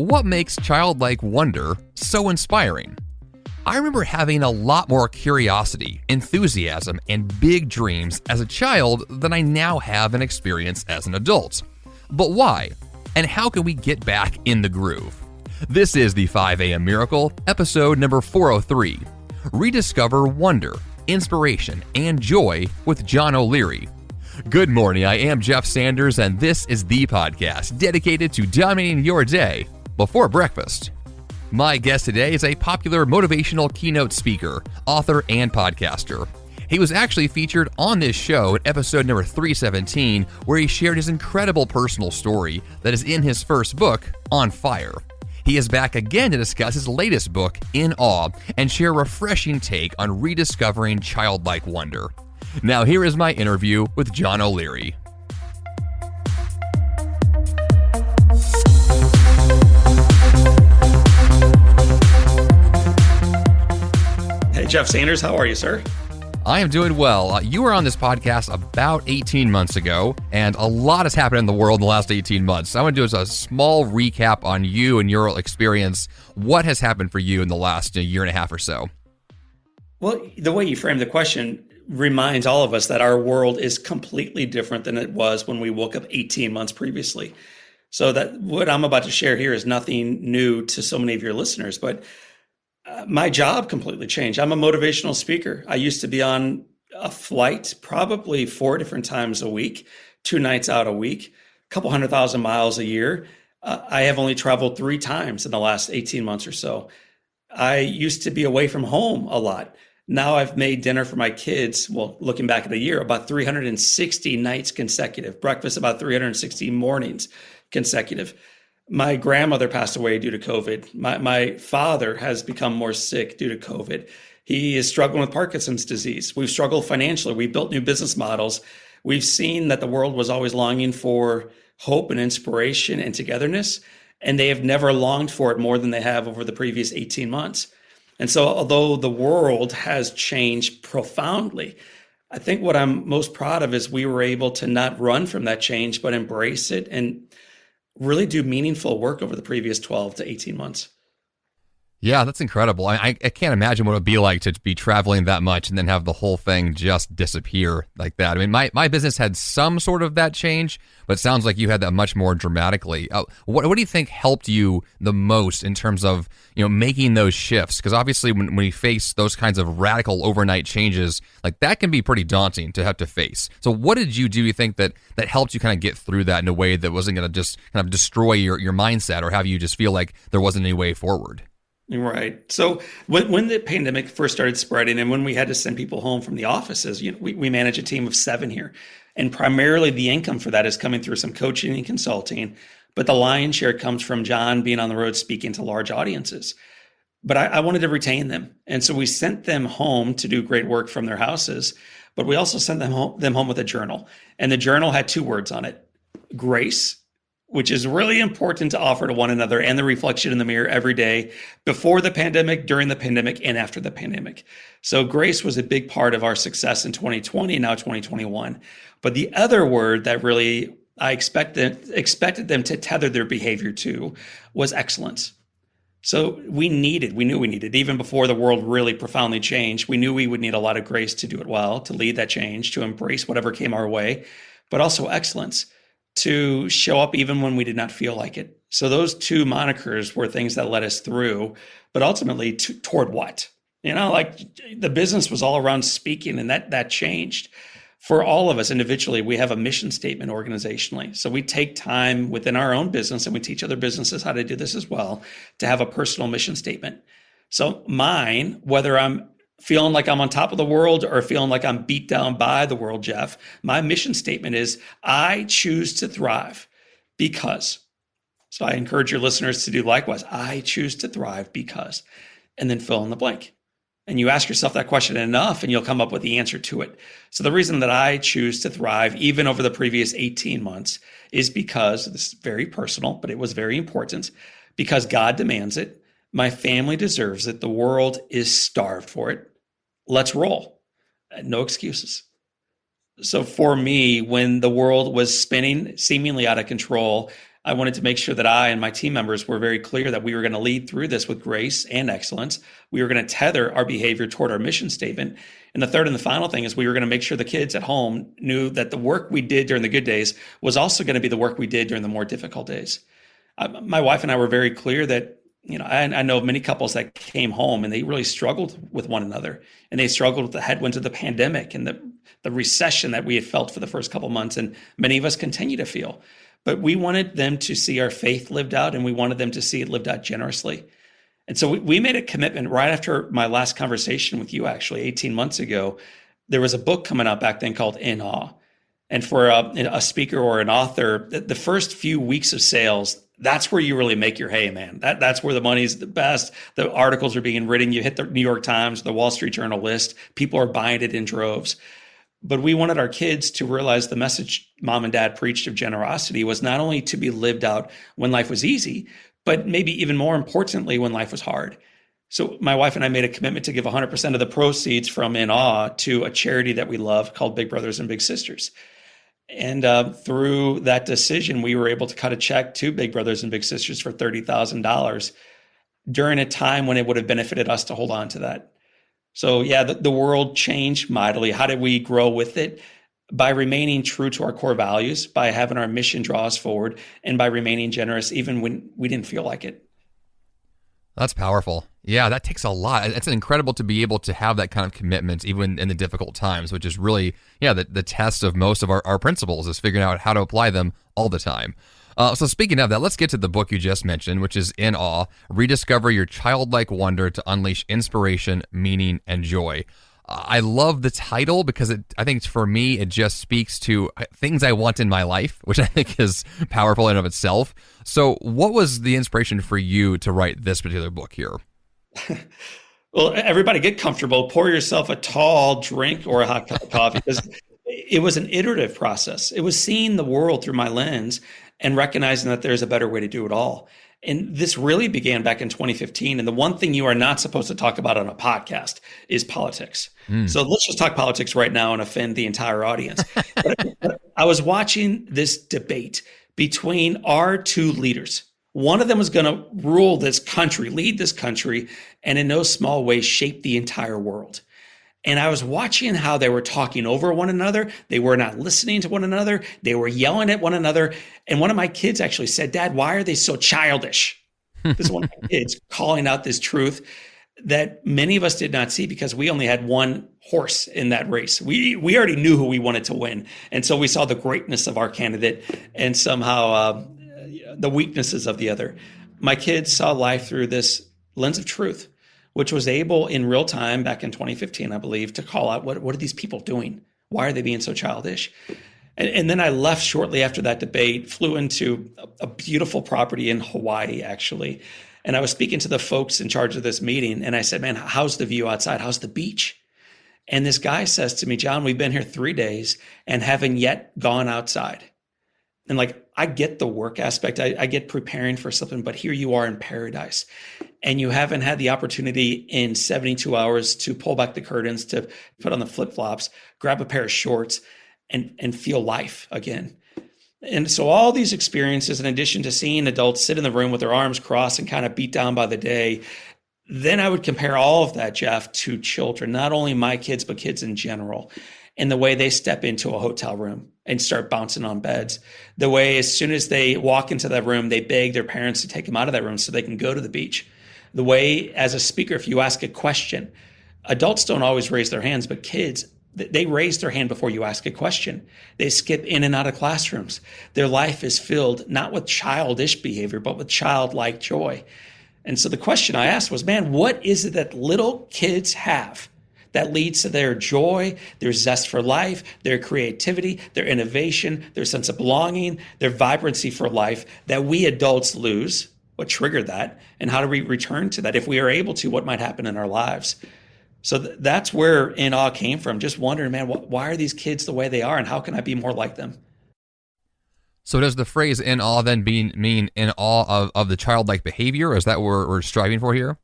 what makes childlike wonder so inspiring? I remember having a lot more curiosity, enthusiasm, and big dreams as a child than I now have and experience as an adult. But why? And how can we get back in the groove? This is the 5 a.m. Miracle, episode number 403. Rediscover wonder, inspiration, and joy with John O'Leary. Good morning, I am Jeff Sanders, and this is the podcast dedicated to dominating your day before breakfast. My guest today is a popular motivational keynote speaker, author, and podcaster. He was actually featured on this show at episode number 317, where he shared his incredible personal story that is in his first book, On Fire. He is back again to discuss his latest book, In Awe, and share a refreshing take on rediscovering childlike wonder. Now here is my interview with John O'Leary. Hey, Jeff Sanders, how are you, sir? I am doing well. You were on this podcast about 18 months ago, and a lot has happened in the world in the last 18 months. I want to do a small recap on you and your experience. What has happened for you in the last year and a half or so? Well, the way you framed the question reminds all of us that our world is completely different than it was when we woke up 18 months previously. So that what I'm about to share here is nothing new to so many of your listeners, but my job completely changed. I'm a motivational speaker. I used to be on a flight probably 4 different times a week, 2 nights out a week, a couple 100,000 miles a year. I have only traveled 3 times in the last 18 months or so. I used to be away from home a lot. Now I've made dinner for my kids, well, looking back at the year, about 360 nights consecutive, breakfast about 360 mornings consecutive. My grandmother passed away due to COVID. My father has become more sick due to COVID. He is struggling with Parkinson's disease. We've struggled financially. We've built new business models. We've seen that the world was always longing for hope and inspiration and togetherness, and they have never longed for it more than they have over the previous 18 months. And so although the world has changed profoundly, I think what I'm most proud of is we were able to not run from that change, but embrace it and really do meaningful work over the previous 12 to 18 months. Yeah, that's incredible. I can't imagine what it would be like to be traveling that much and then have the whole thing just disappear like that. I mean, my business had some sort of that change, but it sounds like you had that much more dramatically. What do you think helped you the most in terms of, making those shifts? Because obviously when we face those kinds of radical overnight changes, like that can be pretty daunting to have to face. So what did you do, you think, that helped you kind of get through that in a way that wasn't going to just kind of destroy your mindset or have you just feel like there wasn't any way forward? Right. So when the pandemic first started spreading and when we had to send people home from the offices, we manage a team of 7 here. And primarily the income for that is coming through some coaching and consulting. But the lion's share comes from John being on the road speaking to large audiences. But I wanted to retain them. And so we sent them home to do great work from their houses. But we also sent them home with a journal. And the journal had 2 words on it: grace, which is really important to offer to one another, and the reflection in the mirror every day, before the pandemic, during the pandemic, and after the pandemic. So grace was a big part of our success in 2020, now 2021. But the other word that really I expected them to tether their behavior to was excellence. So we knew we needed, even before the world really profoundly changed, we knew we would need a lot of grace to do it well, to lead that change, to embrace whatever came our way, but also excellence, to show up even when we did not feel like it. So those 2 monikers were things that led us through, but ultimately toward what? Like the business was all around speaking, and that changed. For all of us individually, we have a mission statement organizationally. So we take time within our own business, and we teach other businesses how to do this as well, to have a personal mission statement. So mine, whether I'm feeling like I'm on top of the world or feeling like I'm beat down by the world, Jeff, my mission statement is I choose to thrive because. So I encourage your listeners to do likewise. I choose to thrive because, and then fill in the blank. And you ask yourself that question enough and you'll come up with the answer to it. So the reason that I choose to thrive, even over the previous 18 months, is because, this is very personal, but it was very important, because God demands it. My family deserves it. The world is starved for it. Let's roll. No excuses. So for me, when the world was spinning seemingly out of control, I wanted to make sure that I and my team members were very clear that we were going to lead through this with grace and excellence. We were going to tether our behavior toward our mission statement. And the third and the final thing is we were going to make sure the kids at home knew that the work we did during the good days was also going to be the work we did during the more difficult days. My wife and I were very clear that, I know of many couples that came home and they really struggled with one another, and they struggled with the headwinds of the pandemic and the recession that we had felt for the first couple of months, and many of us continue to feel. But we wanted them to see our faith lived out, and we wanted them to see it lived out generously. And so we made a commitment right after my last conversation with you, actually 18 months ago. There was a book coming out back then called In Awe. And for a speaker or an author, the first few weeks of sales, that's where you really make your hay, man. That's where the money's the best. The articles are being written. You hit the New York Times, the Wall Street Journal list. People are buying it in droves. But we wanted our kids to realize the message mom and dad preached of generosity was not only to be lived out when life was easy, but maybe even more importantly, when life was hard. So my wife and I made a commitment to give 100% of the proceeds from In Awe to a charity that we love called Big Brothers and Big Sisters. And through that decision, we were able to cut a check to Big Brothers and Big Sisters for $30,000 during a time when it would have benefited us to hold on to that. So yeah, the world changed mightily. How did we grow with it? By remaining true to our core values, by having our mission draw us forward, and by remaining generous even when we didn't feel like it. That's powerful. Yeah, that takes a lot. It's incredible to be able to have that kind of commitment even in the difficult times, which is really, the test of most of our principles is figuring out how to apply them all the time. So speaking of that, let's get to the book you just mentioned, which is In Awe, Rediscover Your Childlike Wonder to Unleash Inspiration, Meaning, and Joy. I love the title because I think for me, it just speaks to things I want in my life, which I think is powerful in and of itself. So what was the inspiration for you to write this particular book here? Well, everybody get comfortable, pour yourself a tall drink or a hot cup of coffee, because it was an iterative process. It was seeing the world through my lens and recognizing that there's a better way to do it all. And this really began back in 2015. And the one thing you are not supposed to talk about on a podcast is politics. So let's just talk politics right now and offend the entire audience. But I was watching this debate between our two leaders. One of them was going to rule this country, lead this country, and in no small way shape the entire world. And I was watching how they were talking over one another. They were not listening to one another. They were yelling at one another. And one of my kids actually said, "Dad, why are they so childish?" This is one of my kids calling out this truth that many of us did not see because we only had one horse in that race. We already knew who we wanted to win. And so we saw the greatness of our candidate and somehow the weaknesses of the other. My kids saw life through this lens of truth, which was able in real time back in 2015, I believe, to call out what are these people doing? Why are they being so childish? And then I left shortly after that debate, flew into a beautiful property in Hawaii, actually. And I was speaking to the folks in charge of this meeting. And I said, "Man, how's the view outside? How's the beach?" And this guy says to me, "John, we've been here 3 days and haven't yet gone outside." And I get the work aspect. I get preparing for something, but here you are in paradise. And you haven't had the opportunity in 72 hours to pull back the curtains, to put on the flip-flops, grab a pair of shorts, and feel life again. And so all these experiences, in addition to seeing adults sit in the room with their arms crossed and kind of beat down by the day, then I would compare all of that, Jeff, to children, not only my kids, but kids in general. And the way they step into a hotel room and start bouncing on beds. The way as soon as they walk into that room, they beg their parents to take them out of that room so they can go to the beach. The way as a speaker, if you ask a question, adults don't always raise their hands, but kids, they raise their hand before you ask a question. They skip in and out of classrooms. Their life is filled not with childish behavior, but with childlike joy. And so the question I asked was, man, what is it that little kids have that leads to their joy, their zest for life, their creativity, their innovation, their sense of belonging, their vibrancy for life that we adults lose? What triggered that? And how do we return to that? If we are able to, what might happen in our lives? So that's where In Awe came from. Just wondering, man, why are these kids the way they are, and how can I be more like them? So does the phrase "in awe" then mean in awe of the childlike behavior? Is that what we're striving for here?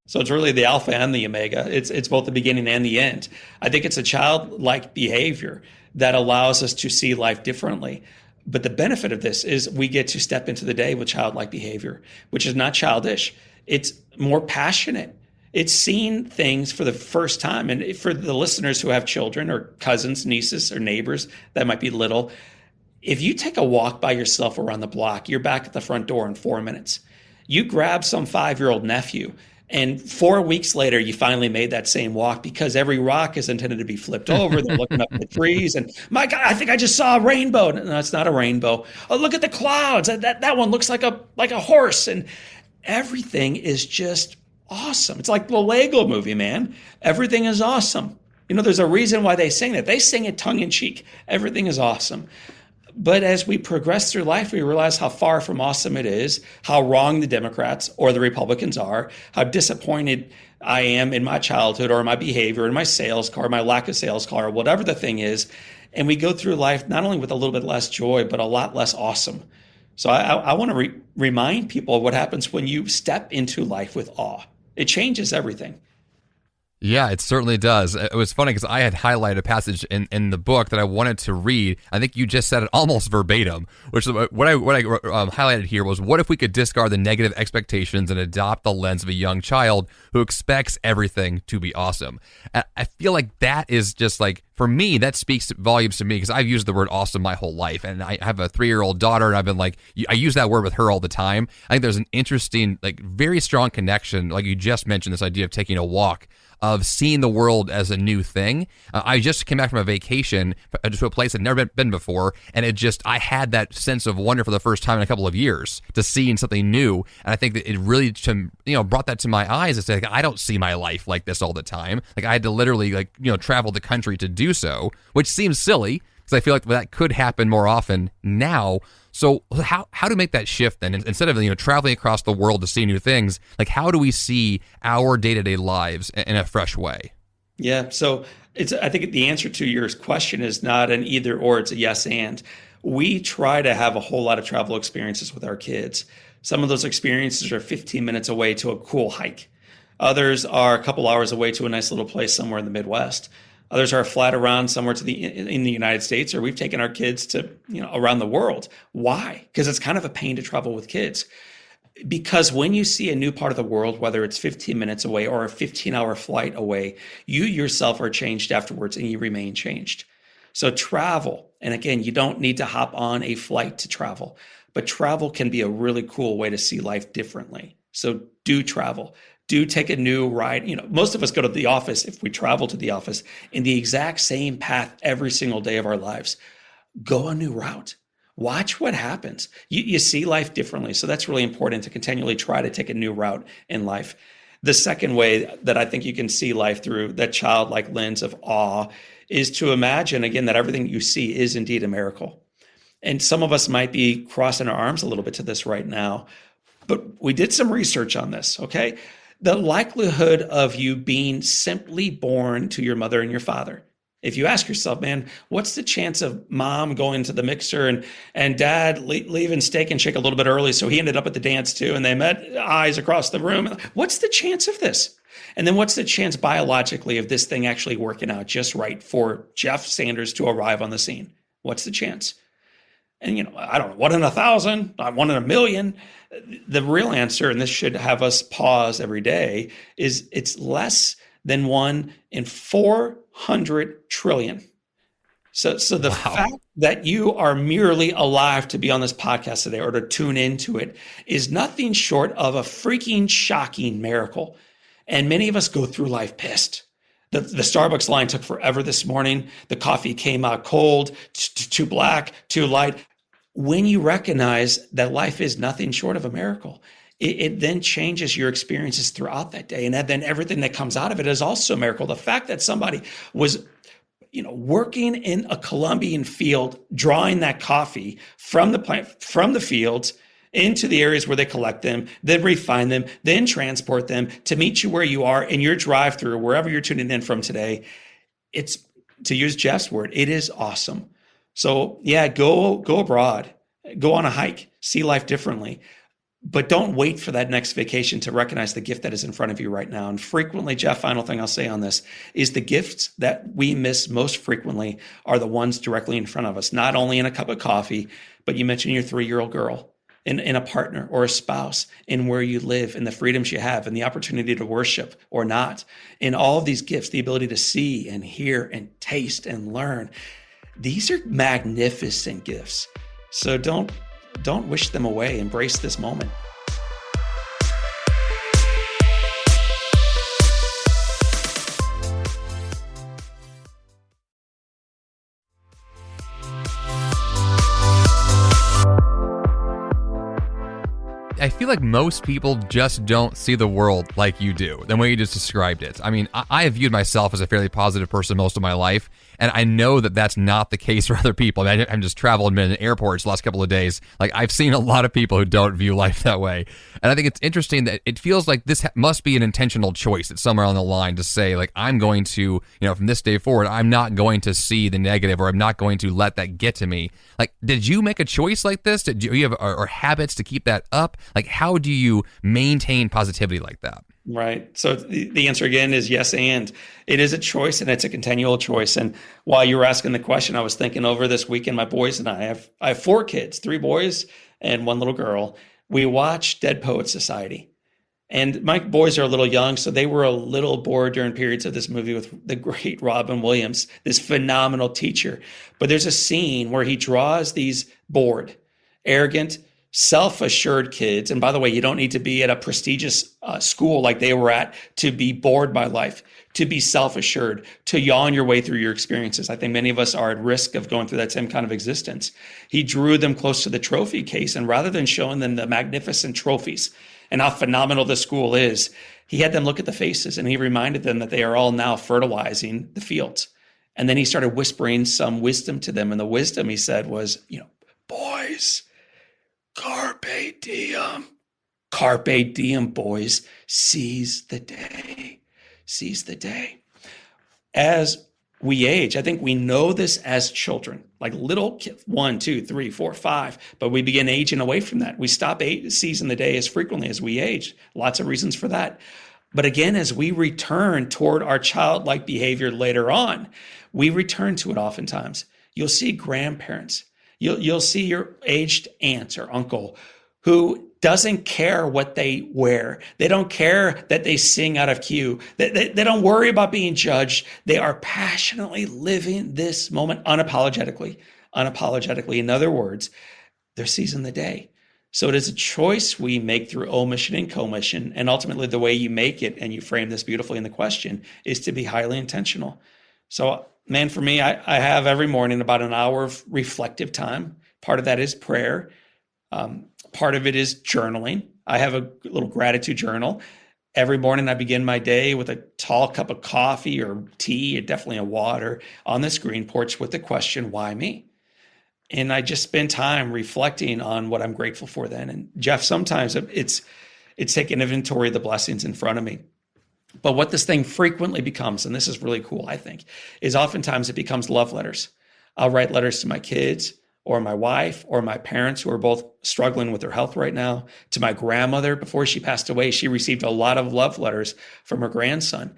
So it's really the alpha and the omega. It's both the beginning and the end. I think it's a childlike behavior that allows us to see life differently. But the benefit of this is we get to step into the day with childlike behavior, which is not childish. It's more passionate. It's seeing things for the first time. And for the listeners who have children or cousins, nieces, or neighbors that might be little, if you take a walk by yourself around the block, you're back at the front door in 4 minutes. You grab some 5-year-old nephew, and 4 weeks later, you finally made that same walk because every rock is intended to be flipped over. They're looking up at the trees, and my God, I think I just saw a rainbow. No, it's not a rainbow. Oh, look at the clouds. That one looks like a horse, and everything is just awesome. It's like the Lego movie, man. Everything is awesome. There's a reason why they sing it. They sing it tongue in cheek. Everything is awesome. But as we progress through life, we realize how far from awesome it is, how wrong the Democrats or the Republicans are, how disappointed I am in my childhood or my behavior, in my sales car, my lack of sales car, whatever the thing is. And we go through life not only with a little bit less joy, but a lot less awesome. So I want to remind people of what happens when you step into life with awe. It changes everything. Yeah, it certainly does. It was funny because I had highlighted a passage in the book that I wanted to read. I think you just said it almost verbatim, which is what I highlighted here was, what if we could discard the negative expectations and adopt the lens of a young child who expects everything to be awesome? I feel like that is just like, for me, that speaks volumes to me because I've used the word awesome my whole life. And I have a 3-year-old daughter, and I've been like, I use that word with her all the time. I think there's an interesting, like very strong connection, like you just mentioned, this idea of taking a walk, of seeing the world as a new thing. I just came back from a vacation to a place I'd never been before, and I had that sense of wonder for the first time in a couple of years to seeing something new. And I think that it really, brought that to my eyes. It's like, I don't see my life like this all the time. Like I had to literally travel the country to do so, which seems silly because I feel like that could happen more often now. So how to make that shift then? Instead of traveling across the world to see new things, like how do we see our day-to-day lives in a fresh way? Yeah, so I think the answer to your question is not an either or, it's a yes and. We try to have a whole lot of travel experiences with our kids. Some of those experiences are 15 minutes away to a cool hike. Others are a couple hours away to a nice little place somewhere in the Midwest. Others are flat around somewhere in the United States, or we've taken our kids to around the world. Why? Because it's kind of a pain to travel with kids. Because when you see a new part of the world, whether it's 15 minutes away or a 15-hour flight away, you yourself are changed afterwards and you remain changed. So travel, and again, you don't need to hop on a flight to travel, but travel can be a really cool way to see life differently. So do travel. Do take a new ride. Most of us go to the office, if we travel to the office, in the exact same path every single day of our lives. Go a new route. Watch what happens. You see life differently. So that's really important to continually try to take a new route in life. The second way that I think you can see life through that childlike lens of awe is to imagine, again, that everything you see is indeed a miracle. And some of us might be crossing our arms a little bit to this right now, but we did some research on this, okay? The likelihood of you being simply born to your mother and your father. If you ask yourself, man, what's the chance of mom going to the mixer and dad leaving Steak and Shake a little bit early, so he ended up at the dance too, and they met eyes across the room? What's the chance of this? And then what's the chance biologically of this thing actually working out just right for Jeff Sanders to arrive on the scene? What's the chance? And, I don't know, 1 in 1,000, 1 in 1,000,000. The real answer, and this should have us pause every day, is it's less than 1 in 400 trillion. So the fact that you are merely alive to be on this podcast today or to tune into it is nothing short of a freaking shocking miracle. And many of us go through life pissed. The Starbucks line took forever this morning. The coffee came out cold, too black, too light. When you recognize that life is nothing short of a miracle, it then changes your experiences throughout that day. And then everything that comes out of it is also a miracle. The fact that somebody was working in a Colombian field, drawing that coffee from the plant, from the fields into the areas where they collect them, then refine them, then transport them to meet you where you are in your drive-through, wherever you're tuning in from today. It's, to use Jeff's word, it is awesome. So yeah, go abroad, go on a hike, see life differently. But don't wait for that next vacation to recognize the gift that is in front of you right now. And frequently, Jeff, final thing I'll say on this is the gifts that we miss most frequently are the ones directly in front of us, not only in a cup of coffee, but you mentioned your 3-year-old girl, in a partner or a spouse, in where you live, in the freedoms you have, and the opportunity to worship or not. In all of these gifts, the ability to see and hear and taste and learn. These are magnificent gifts. So don't wish them away. Embrace this moment. I feel like most people just don't see the world like you do, the way you just described it. I mean, I have viewed myself as a fairly positive person most of my life, and I know that that's not the case for other people. I mean, I'm just traveling in airports the last couple of days. Like, I've seen a lot of people who don't view life that way. And I think it's interesting that it feels like this must be an intentional choice. It's somewhere on the line to say, like, I'm going to, from this day forward, I'm not going to see the negative, or I'm not going to let that get to me. Like, did you make a choice like this? Did you have or habits to keep that up? Like, how do you maintain positivity like that? Right. So the answer again is yes, and it is a choice, and it's a continual choice. And while you were asking the question, I was thinking over this weekend, my boys and I have 4 kids, 3 boys and 1 little girl. We watch Dead Poets Society. And my boys are a little young, so they were a little bored during periods of this movie with the great Robin Williams, this phenomenal teacher. But there's a scene where he draws these bored, arrogant, self-assured kids. And by the way, you don't need to be at a prestigious school like they were at to be bored by life, to be self-assured, to yawn your way through your experiences. I think many of us are at risk of going through that same kind of existence. He drew them close to the trophy case, and rather than showing them the magnificent trophies and how phenomenal the school is, he had them look at the faces, and he reminded them that they are all now fertilizing the fields. And then he started whispering some wisdom to them. And the wisdom, he said, was, boys, carpe diem. Carpe diem, boys. Seize the day. Seize the day. As we age, I think we know this as children, like little kids, 1, 2, 3, 4, 5, but we begin aging away from that. We stop seizing the day as frequently as we age. Lots of reasons for that. But again, as we return toward our childlike behavior later on, we return to it oftentimes. You'll see grandparents. You'll see your aged aunt or uncle who doesn't care what they wear. They don't care that they sing out of key. They don't worry about being judged. They are passionately living this moment unapologetically. Unapologetically. In other words, they're seizing the day. So it is a choice we make through omission and commission. And ultimately, the way you make it, and you frame this beautifully in the question, is to be highly intentional. So, man, for me, I have every morning about an hour of reflective time. Part of that is prayer. Part of it is journaling. I have a little gratitude journal. Every morning I begin my day with a tall cup of coffee or tea, or definitely a water, on this green porch with the question, why me? And I just spend time reflecting on what I'm grateful for then. And Jeff, sometimes it's taking inventory of the blessings in front of me. But what this thing frequently becomes, and this is really cool, I think, is oftentimes it becomes love letters. I'll write letters to my kids or my wife or my parents, who are both struggling with their health right now. To my grandmother, before she passed away, she received a lot of love letters from her grandson.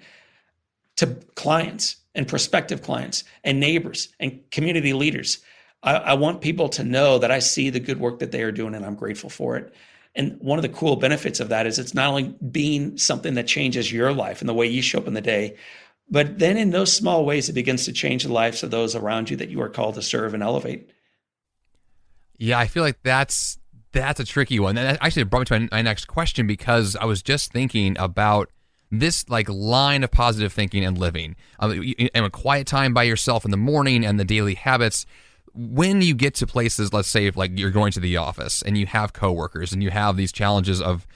To clients and prospective clients and neighbors and community leaders. I want people to know that I see the good work that they are doing, and I'm grateful for it. And one of the cool benefits of that is it's not only being something that changes your life and the way you show up in the day, but then in those small ways, it begins to change the lives of those around you that you are called to serve and elevate. Yeah, I feel like that's a tricky one. And that actually brought me to my next question, because I was just thinking about this like line of positive thinking and living, and a quiet time by yourself in the morning and the daily habits. When you get to places, let's say like you're going to the office and you have coworkers and you have these challenges of,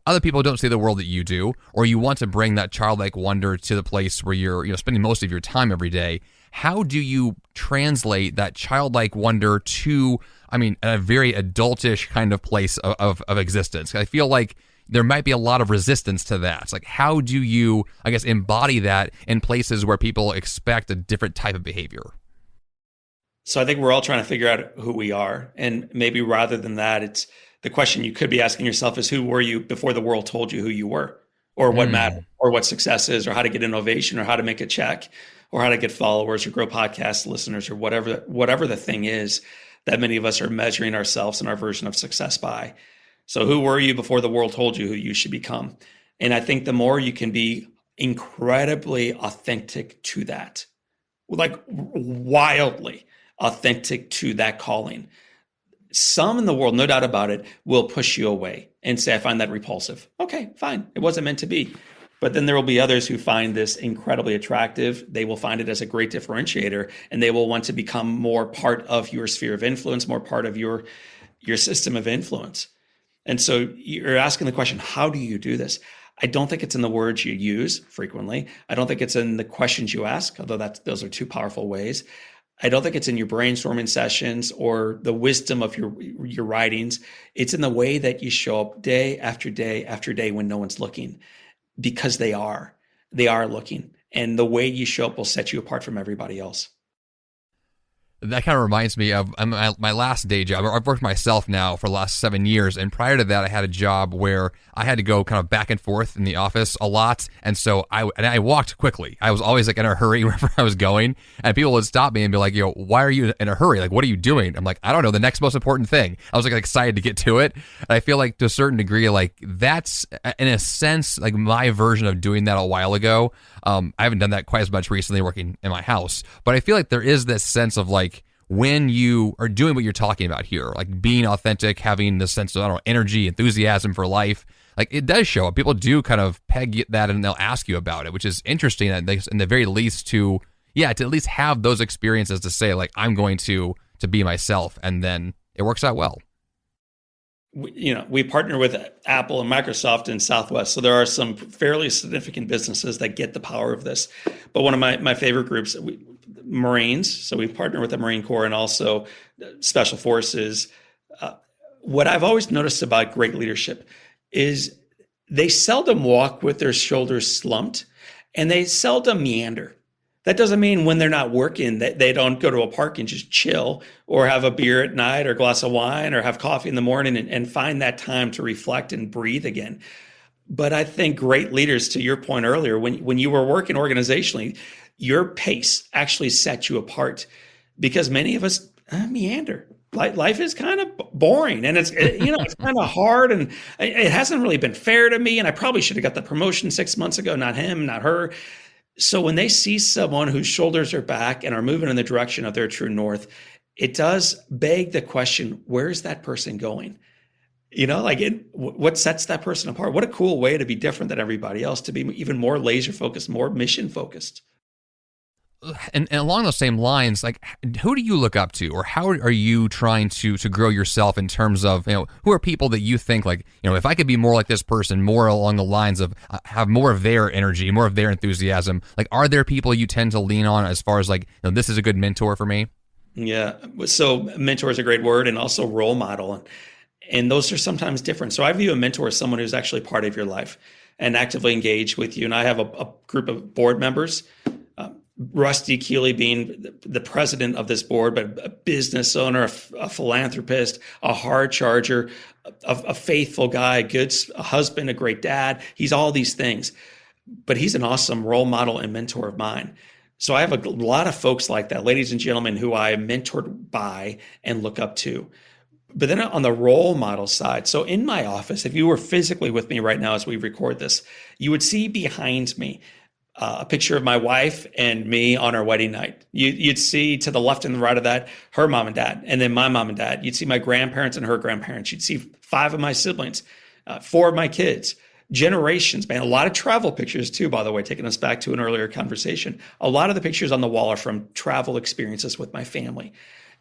other people don't see the world that you do, or you want to bring that childlike wonder to the place where you're spending most of your time every day. How do you translate that childlike wonder to, a very adultish kind of place of existence? I feel like there might be a lot of resistance to that. It's like, how do you, embody that in places where people expect a different type of behavior? So I think we're all trying to figure out who we are. And maybe rather than that, it's the question you could be asking yourself is who were you before the world told you who you were, or what mattered, or what success is, or how to get innovation, or how to make a check, or how to get followers or grow podcast listeners, or whatever the thing is that many of us are measuring ourselves and our version of success by. So who were you before the world told you who you should become? And I think the more you can be incredibly authentic to that, like wildly authentic to that calling, some in the world, no doubt about it, will push you away and say, I find that repulsive. Okay, fine. It wasn't meant to be. But then there will be others who find this incredibly attractive. They will find it as a great differentiator, and they will want to become more part of your sphere of influence, more part of your system of influence. And so you're asking the question, how do you do this? I don't think it's in the words you use frequently. I don't think it's in the questions you ask, although those are two powerful ways. I don't think it's in your brainstorming sessions or the wisdom of your writings. It's in the way that you show up day after day after day when no one's looking, because they are looking. And the way you show up will set you apart from everybody else. That kind of reminds me of my last day job. I've worked myself now for the last 7 years, and prior to that, I had a job where I had to go kind of back and forth in the office a lot, and so I walked quickly. I was always like in a hurry wherever I was going, and people would stop me and be like, "Yo, why are you in a hurry? Like, what are you doing?" I'm like, "I don't know. The next most important thing." I was like excited to get to it, and I feel like to a certain degree, like that's in a sense like my version of doing that a while ago. I haven't done that quite as much recently working in my house, but I feel like there is this sense of like, when you are doing what you're talking about here, like being authentic, having this sense of, I don't know, energy, enthusiasm for life, like it does show up. People do kind of peg that and they'll ask you about it, which is interesting. In the very least to at least have those experiences to say like, I'm going to be myself, and then it works out well. We partner with Apple and Microsoft in Southwest. So there are some fairly significant businesses that get the power of this. But one of my favorite groups, Marines. So we partner with the Marine Corps and also Special Forces. What I've always noticed about great leadership is they seldom walk with their shoulders slumped, and they seldom meander. That doesn't mean when they're not working that they don't go to a park and just chill, or have a beer at night, or a glass of wine, or have coffee in the morning and find that time to reflect and breathe again. But I think great leaders, to your point earlier, when you were working organizationally, your pace actually set you apart, because many of us meander. Life is kind of boring, and it's kind of hard, and it hasn't really been fair to me. And I probably should have got the promotion 6 months ago, not him, not her. So when they see someone whose shoulders are back and are moving in the direction of their true north, it does beg the question, where's that person going? What sets that person apart? What a cool way to be different than everybody else, to be even more laser focused, more mission focused. And along those same lines, like, who do you look up to, or how are you trying to grow yourself in terms of, who are people that you think like, if I could be more like this person, more along the lines of have more of their energy, more of their enthusiasm, like, are there people you tend to lean on as far as like, this is a good mentor for me? Yeah. So mentor is a great word, and also role model. And those are sometimes different. So I view a mentor as someone who's actually part of your life and actively engaged with you. And I have a group of board members, Rusty Keeley being the president of this board, but a business owner, a philanthropist, a hard charger, a faithful guy, a husband, a great dad. He's all these things, but he's an awesome role model and mentor of mine. So I have a lot of folks like that, ladies and gentlemen, who I am mentored by and look up to. But then on the role model side, so in my office, if you were physically with me right now as we record this, you would see behind me a picture of my wife and me on our wedding night. You'd see to the left and the right of that, her mom and dad, and then my mom and dad. You'd see my grandparents and her grandparents. You'd see 5 of my siblings, 4 of my kids, generations, man. A lot of travel pictures too, by the way, taking us back to an earlier conversation. A lot of the pictures on the wall are from travel experiences with my family.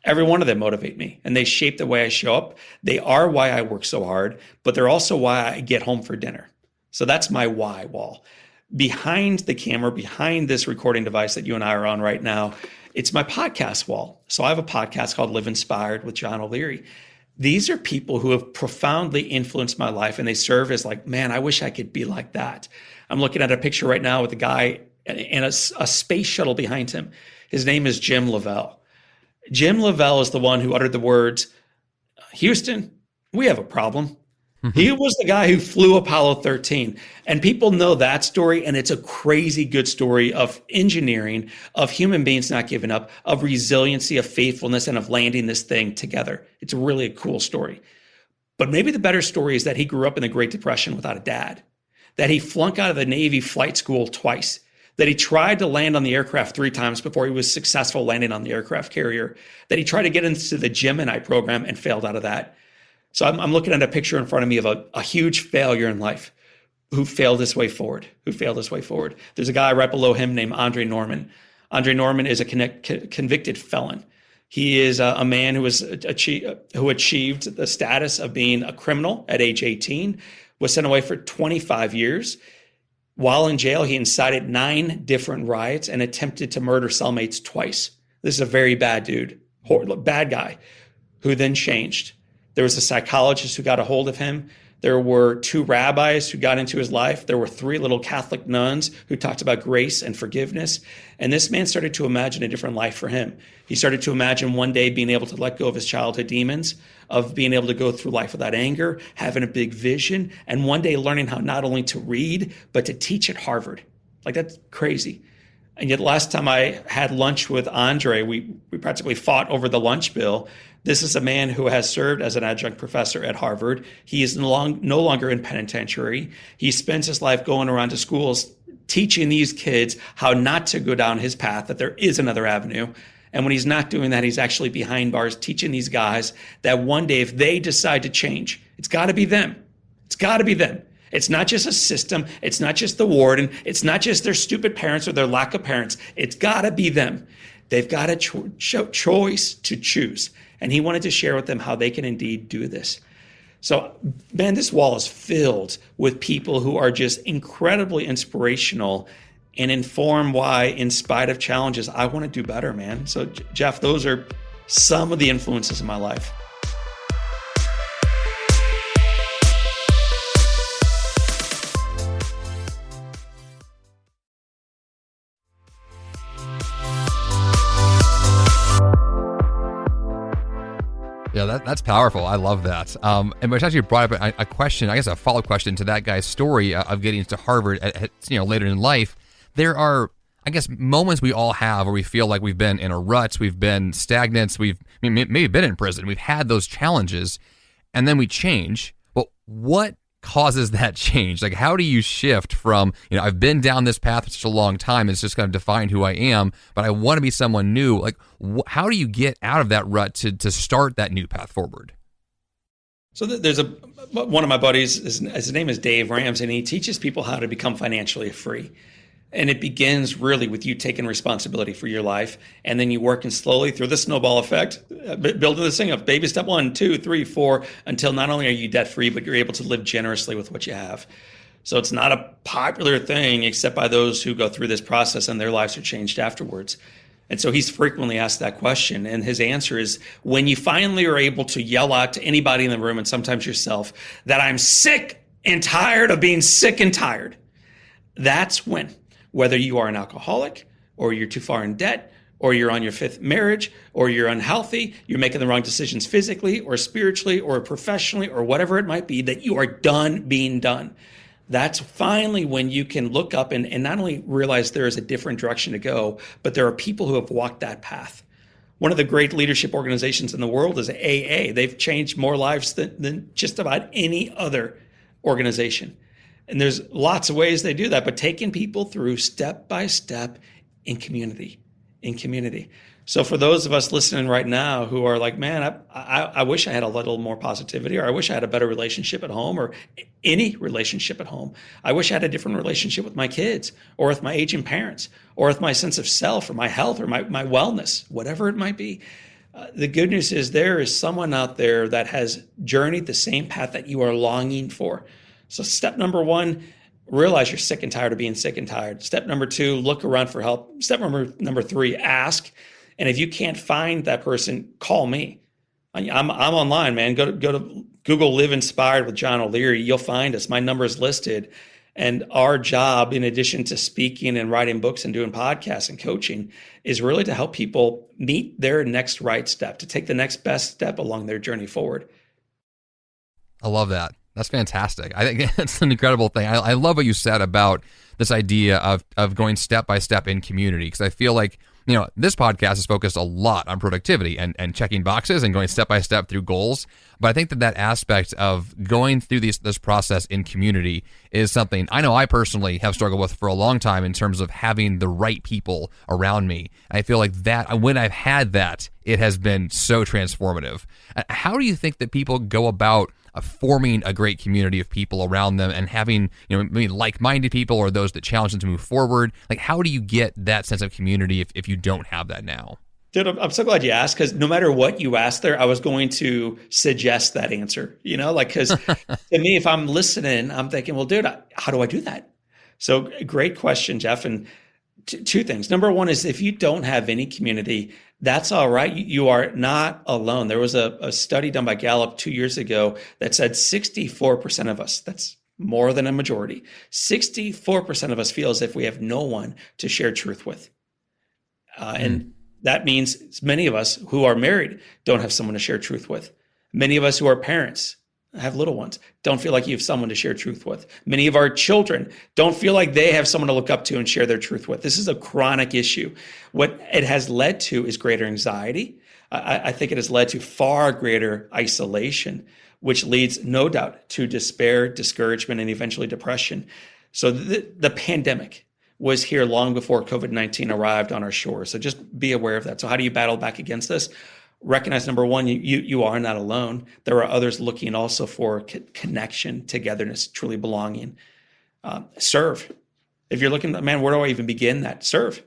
Every one of them motivate me, and they shape the way I show up. They are why I work so hard, but they're also why I get home for dinner. So that's my why wall. Behind the camera, behind this recording device that you and I are on right now, it's my podcast wall. So I have a podcast called Live Inspired with John O'Leary. These are people who have profoundly influenced my life, and they serve as like, man, I wish I could be like that. I'm looking at a picture right now with a guy and a space shuttle behind him. His name is Jim Lovell. Jim Lavelle is the one who uttered the words, Houston, we have a problem. He was the guy who flew Apollo 13. And people know that story. And it's a crazy good story of engineering, of human beings not giving up, of resiliency, of faithfulness, and of landing this thing together. It's really a cool story. But maybe the better story is that he grew up in the Great Depression without a dad, that he flunked out of the Navy flight school twice, that he tried to land on the aircraft 3 times before he was successful landing on the aircraft carrier, that he tried to get into the Gemini program and failed out of that. So I'm looking at a picture in front of me of a huge failure in life who failed his way forward, There's a guy right below him named Andre Norman. Andre Norman is a convicted felon. He is a man who achieved the status of being a criminal at age 18, was sent away for 25 years. While in jail, he incited 9 different riots and attempted to murder cellmates twice. This is a very bad dude, bad guy, who then changed. There was a psychologist who got a hold of him. There were 2 rabbis who got into his life. There were 3 little Catholic nuns who talked about grace and forgiveness. And this man started to imagine a different life for him. He started to imagine one day being able to let go of his childhood demons, of being able to go through life without anger, having a big vision, and one day learning how not only to read, but to teach at Harvard. Like, that's crazy. And yet last time I had lunch with Andre, we practically fought over the lunch bill. This is a man who has served as an adjunct professor at Harvard. He is no longer in penitentiary. He spends his life going around to schools teaching these kids how not to go down his path, that there is another avenue. And when he's not doing that, he's actually behind bars teaching these guys that one day if they decide to change, it's got to be them. It's got to be them. It's not just a system. It's not just the warden. It's not just their stupid parents or their lack of parents. It's got to be them. They've got a choice to choose. And he wanted to share with them how they can indeed do this. So, man, this wall is filled with people who are just incredibly inspirational and inform why, in spite of challenges, I want to do better, man. So, Jeff, those are some of the influences in my life. Yeah, that's powerful. I love that. And which actually brought up a question, I guess a follow-up question to that guy's story of getting into Harvard later in life. There are, I guess, moments we all have where we feel like we've been in a rut, we've been stagnant, we've maybe been in prison, we've had those challenges, and then we change. But what causes that change? Like, how do you shift from, I've been down this path for such a long time, it's just kind of defined who I am, but I want to be someone new. Like, how do you get out of that rut to start that new path forward? So there's one of my buddies, his name is Dave Ramsey, and he teaches people how to become financially free. And it begins really with you taking responsibility for your life. And then you working slowly through the snowball effect, building this thing up, baby step 1, 2, 3, 4, until not only are you debt free, but you're able to live generously with what you have. So it's not a popular thing except by those who go through this process and their lives are changed afterwards. And so he's frequently asked that question. And his answer is, when you finally are able to yell out to anybody in the room, and sometimes yourself, that I'm sick and tired of being sick and tired, that's when, whether you are an alcoholic or you're too far in debt or you're on your 5th marriage or you're unhealthy, you're making the wrong decisions physically or spiritually or professionally or whatever it might be, that you are done being done. That's finally when you can look up and not only realize there is a different direction to go, but there are people who have walked that path. One of the great leadership organizations in the world is AA. They've changed more lives than just about any other organization. And there's lots of ways they do that, but taking people through step by step in community. So for those of us listening right now who are like, man, I wish I had a little more positivity, or I wish I had a better relationship at home, or any relationship at home. I wish I had a different relationship with my kids, or with my aging parents, or with my sense of self, or my health, or my wellness, whatever it might be. The good news is there is someone out there that has journeyed the same path that you are longing for. So step number 1, realize you're sick and tired of being sick and tired. Step number 2, look around for help. Step number 3, ask. And if you can't find that person, call me. I'm online, man. Go to Google Live Inspired with John O'Leary. You'll find us. My number is listed. And our job, in addition to speaking and writing books and doing podcasts and coaching, is really to help people meet their next right step, to take the next best step along their journey forward. I love that. That's fantastic. I think that's an incredible thing. I love what you said about this idea of going step by step in community, because I feel like, this podcast is focused a lot on productivity and checking boxes and going step by step through goals. But I think that aspect of going through this process in community is something I know I personally have struggled with for a long time in terms of having the right people around me. I feel like that when I've had that, it has been so transformative. How do you think that people go about forming a great community of people around them and having, maybe like-minded people or those that challenge them to move forward? Like, how do you get that sense of community if you don't have that now? Dude, I'm so glad you asked, because no matter what you asked there, I was going to suggest that answer, because to me, if I'm listening, I'm thinking, well, dude, how do I do that? So great question, Jeff. And two things. Number one is, if you don't have any community, that's all right. You are not alone. There was a study done by Gallup 2 years ago that said 64% of us, that's more than a majority, 64% of us feel as if we have no one to share truth with. And that means many of us who are married don't have someone to share truth with. Many of us who are parents, have little ones, don't feel like you have someone to share truth with. Many of our children don't feel like they have someone to look up to and share their truth with. This is a chronic issue. What it has led to is greater anxiety. I think it has led to far greater isolation, which leads, no doubt, to despair, discouragement, and eventually depression. So the pandemic was here long before COVID-19 arrived on our shores. So just be aware of that. So how do you battle back against this? Recognize, number one, you are not alone. There are others looking also for connection, togetherness, truly belonging. Serve. If you're looking, man, where do I even begin that? Serve.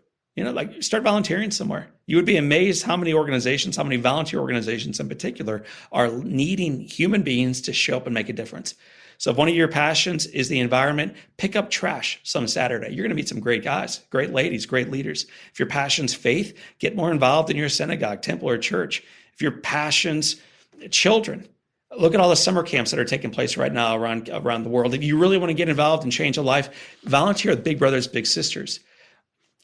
Start volunteering somewhere. You would be amazed how many organizations, how many volunteer organizations in particular, are needing human beings to show up and make a difference. So if one of your passions is the environment, pick up trash some Saturday. You're going to meet some great guys, great ladies, great leaders. If your passion's faith, get more involved in your synagogue, temple, or church. If your passion's children, look at all the summer camps that are taking place right now around the world. If you really want to get involved and change a life, volunteer with Big Brothers Big Sisters.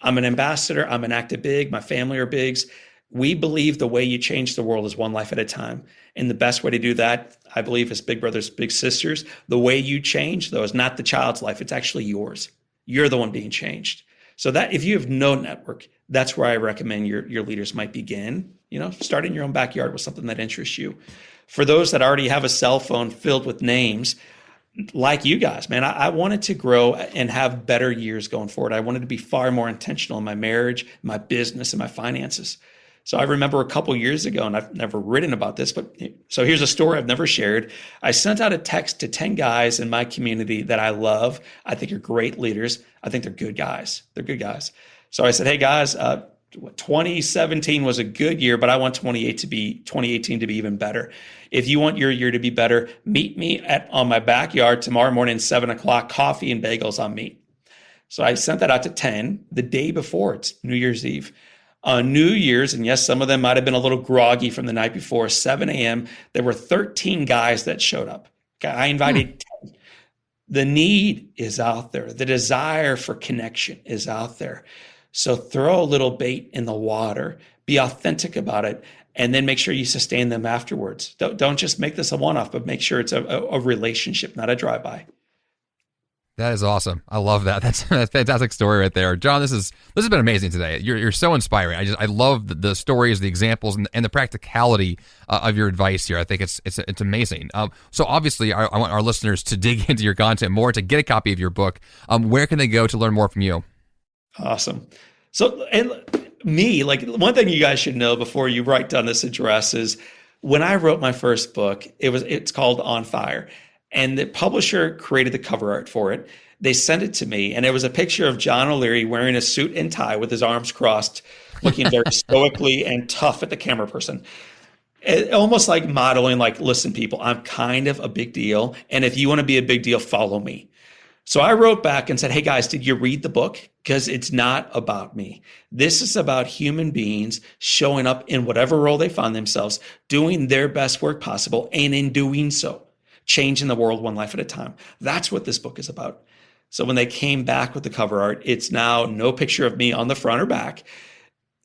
I'm an ambassador. I'm an active big. My family are bigs. We believe the way you change the world is one life at a time. And the best way to do that, I believe, is Big Brothers Big Sisters. The way you change, though, is not the child's life. It's actually yours. You're the one being changed. So that if you have no network, that's where I recommend your leaders might begin. Start in your own backyard with something that interests you. For those that already have a cell phone filled with names, like you guys, man, I wanted to grow and have better years going forward. I wanted to be far more intentional in my marriage, my business, and my finances. So I remember a couple years ago, and I've never written about this, but so here's a story I've never shared. I sent out a text to 10 guys in my community that I love. I think are great leaders. I think they're good guys. They're good guys. So I said, hey guys, 2017 was a good year, but I want 2018 to be even better. If you want your year to be better, meet me on my backyard tomorrow morning, 7:00, coffee and bagels on me. So I sent that out to 10 the day before. It's New Year's Eve. On New Year's, and yes, some of them might have been a little groggy from the night before, 7 a.m., there were 13 guys that showed up. Okay, I invited 10. The need is out there. The desire for connection is out there. So throw a little bait in the water, be authentic about it, and then make sure you sustain them afterwards. Don't just make this a one-off, but make sure it's a relationship, not a drive-by. That is awesome. I love that. That's a fantastic story right there, John. This has been amazing today. You're so inspiring. I love the stories, the examples, and the practicality of your advice here. I think it's amazing. So obviously, I want our listeners to dig into your content more, to get a copy of your book. Where can they go to learn more from you? Awesome. So, and me, one thing you guys should know before you write down this address is, when I wrote my first book, it's called On Fire. And the publisher created the cover art for it. They sent it to me, and it was a picture of John O'Leary wearing a suit and tie with his arms crossed, looking very stoically and tough at the camera person. Almost like modeling, listen, people, I'm kind of a big deal. And if you want to be a big deal, follow me. So I wrote back and said, hey guys, did you read the book? Because it's not about me. This is about human beings showing up in whatever role they find themselves, doing their best work possible, and in doing so, changing the world one life at a time. That's what this book is about. So when they came back with the cover art, it's now no picture of me on the front or back.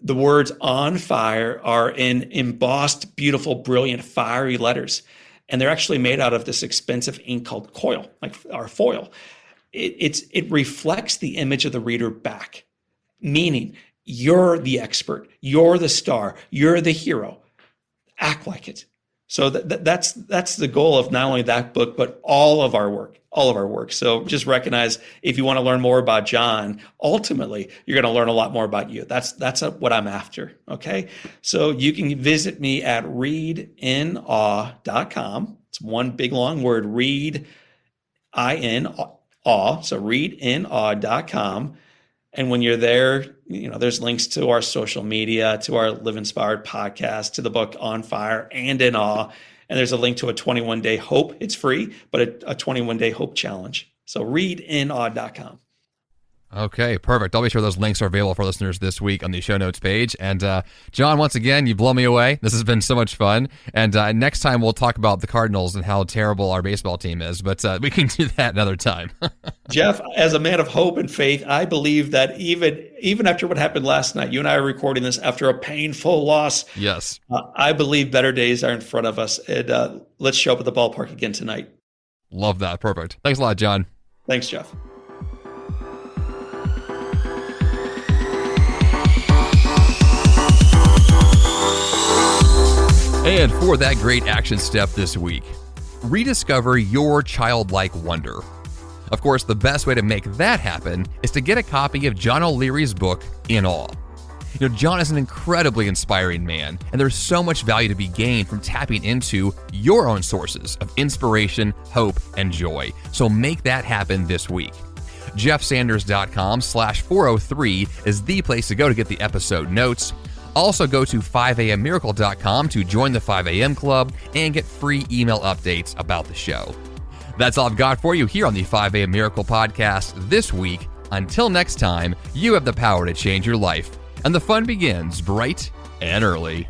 The words "On Fire" are in embossed, beautiful, brilliant, fiery letters. And they're actually made out of this expensive ink called coil, like our foil. It reflects the image of the reader back, meaning you're the expert, you're the star, you're the hero. Act like it. So that's the goal of not only that book, but all of our work. So just recognize, if you want to learn more about John, ultimately, you're going to learn a lot more about you. That's what I'm after. Okay. So you can visit me at readinawe.com. It's one big long word, read, I-N-awe. So readinawe.com. And when you're there, there's links to our social media, to our Live Inspired podcast, to the book On Fire and in Awe. And there's a link to a 21-day hope. It's free, but a 21-day hope challenge. So readinawe.com. Okay, perfect. I'll be sure those links are available for listeners this week on the show notes page. And John, once again, you blow me away. This has been so much fun. And next time we'll talk about the Cardinals and how terrible our baseball team is. But we can do that another time. Jeff, as a man of hope and faith, I believe that even after what happened last night, you and I are recording this after a painful loss. Yes. I believe better days are in front of us. And let's show up at the ballpark again tonight. Love that. Perfect. Thanks a lot, John. Thanks, Jeff. And for that great action step this week, rediscover your childlike wonder. Of course, the best way to make that happen is to get a copy of John O'Leary's book, In Awe. John is an incredibly inspiring man, and there's so much value to be gained from tapping into your own sources of inspiration, hope, and joy. So make that happen this week. jeffsanders.com/403 is the place to go to get the episode notes. Also go to 5ammiracle.com to join the 5am Club and get free email updates about the show. That's all I've got for you here on the 5am Miracle Podcast this week. Until next time, you have the power to change your life, and the fun begins bright and early.